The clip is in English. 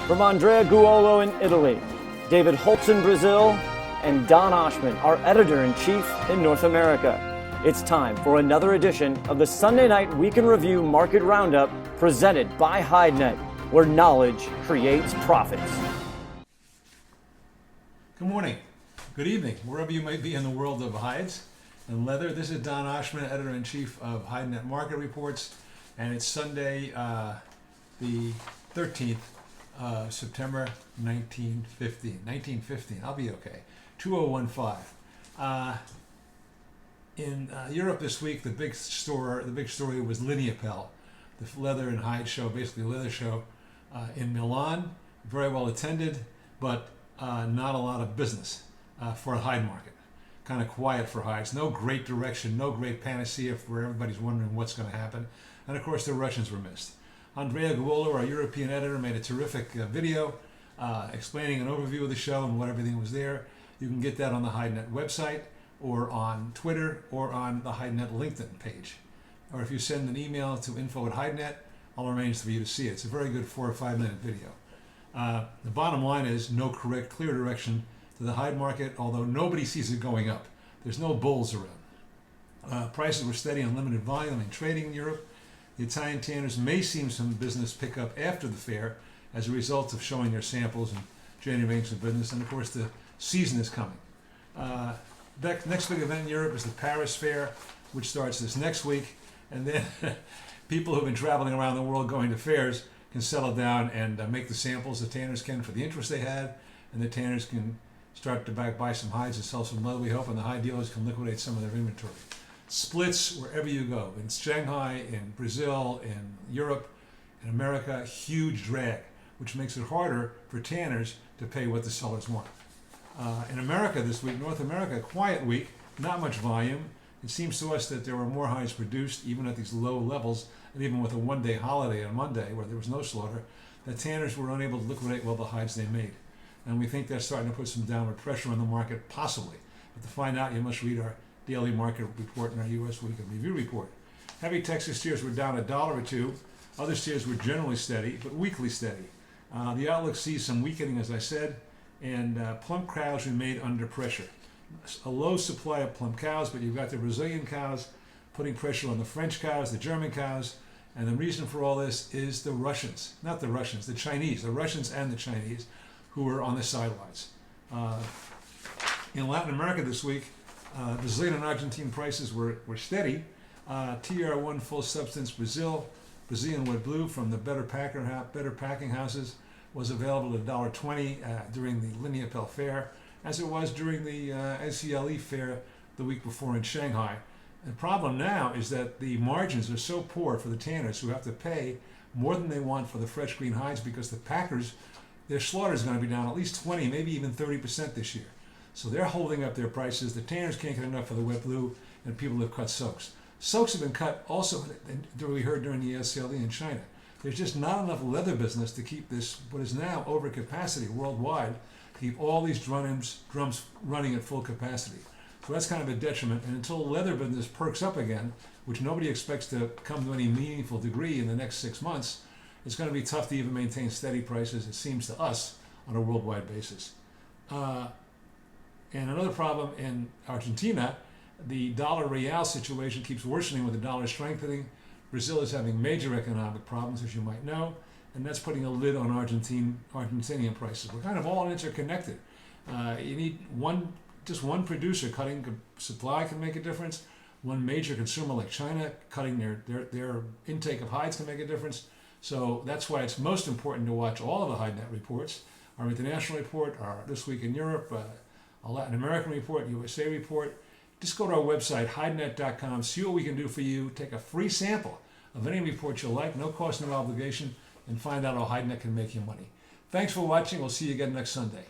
From Andrea Guolo in Italy, David Holtz in Brazil, and Don Oshman, our editor-in-chief in North America. It's time for another edition of the Sunday Night Week in Review Market Roundup presented by HideNet, where knowledge creates profits. Good morning, good evening, wherever you might be in the world of hides and leather. This is Don Oshman, editor-in-chief of HideNet Market Reports, and it's Sunday, the 13th, September 1915. I'll be okay. 2015. In Europe this week, the big story was Lineapel, the leather and hide show, basically a leather show in Milan. Very well attended, but not a lot of business for a hide market. Kind of quiet for hides. No great direction, no great panacea for everybody's wondering what's going to happen. And of course, the Russians were missed. Andrea Guolo, our European editor, made a terrific video explaining an overview of the show and what everything was there. You can get that on the HideNet website, or on Twitter, or on the HideNet LinkedIn page. Or if you send an email to info@HideNet, I'll arrange for you to see it. It's a very good 4 or 5 minute video. The bottom line is no clear direction to the hide market, although nobody sees it going up. There's no bulls around. Prices were steady on limited volume and trading in Europe. The Italian tanners may see some business pick up after the fair as a result of showing their samples and generating some business. And of course, the season is coming. Next big event in Europe is the Paris Fair, which starts this next week. And then people who've been traveling around the world going to fairs can settle down and make the samples. The tanners can for the interest they had, and the tanners can start to buy some hides and sell some leather, we hope, and the hide dealers can liquidate some of their inventory. Splits wherever you go, in Shanghai, in Brazil, in Europe, in America, huge drag, which makes it harder for tanners to pay what the sellers want. In America this week, North America, quiet week, not much volume. It seems to us that there were more hides produced, even at these low levels, and even with a one-day holiday on Monday where there was no slaughter, the tanners were unable to liquidate well the hides they made. And we think that's starting to put some downward pressure on the market, possibly. But to find out, you must read our daily market report and our U.S. Week in Review report. Heavy Texas steers were down $1 or $2. Other steers were generally steady, but weakly steady. The outlook sees some weakening, as I said, and plump cows remain under pressure. A low supply of plump cows, but you've got the Brazilian cows putting pressure on the French cows, the German cows, and the reason for all this is the Russians, not the Russians, the Chinese, the Russians and the Chinese, who are on the sidelines. In Latin America this week, Brazilian and Argentine prices were steady. TR1 full substance Brazilian wood blue from the Better Packing Houses was available at $1.20 during the Lineapel Fair, as it was during the SCLE Fair the week before in Shanghai. The problem now is that the margins are so poor for the tanners, who have to pay more than they want for the fresh green hides, because the packers, their slaughter is going to be down at least 20, maybe even 30% this year. So they're holding up their prices. The tanners can't get enough for the wet blue, and people have cut soaks. Soaks have been cut also, we heard during the SCLE in China. There's just not enough leather business to keep this, what is now over capacity worldwide, to keep all these drums running at full capacity. So that's kind of a detriment. And until leather business perks up again, which nobody expects to come to any meaningful degree in the next 6 months, it's going to be tough to even maintain steady prices, it seems to us, on a worldwide basis. And another problem in Argentina, the dollar real situation keeps worsening with the dollar strengthening. Brazil is having major economic problems, as you might know, and that's putting a lid on Argentinian prices. We're kind of all interconnected. You need just one producer cutting supply can make a difference. One major consumer like China cutting their intake of hides can make a difference. So that's why it's most important to watch all of the HideNet reports, our international report, our This Week in Europe, a Latin American report, USA report. Just go to our website, HideNet.com, see what we can do for you, take a free sample of any report you like, no cost, no obligation, and find out how HideNet can make you money. Thanks for watching. We'll see you again next Sunday.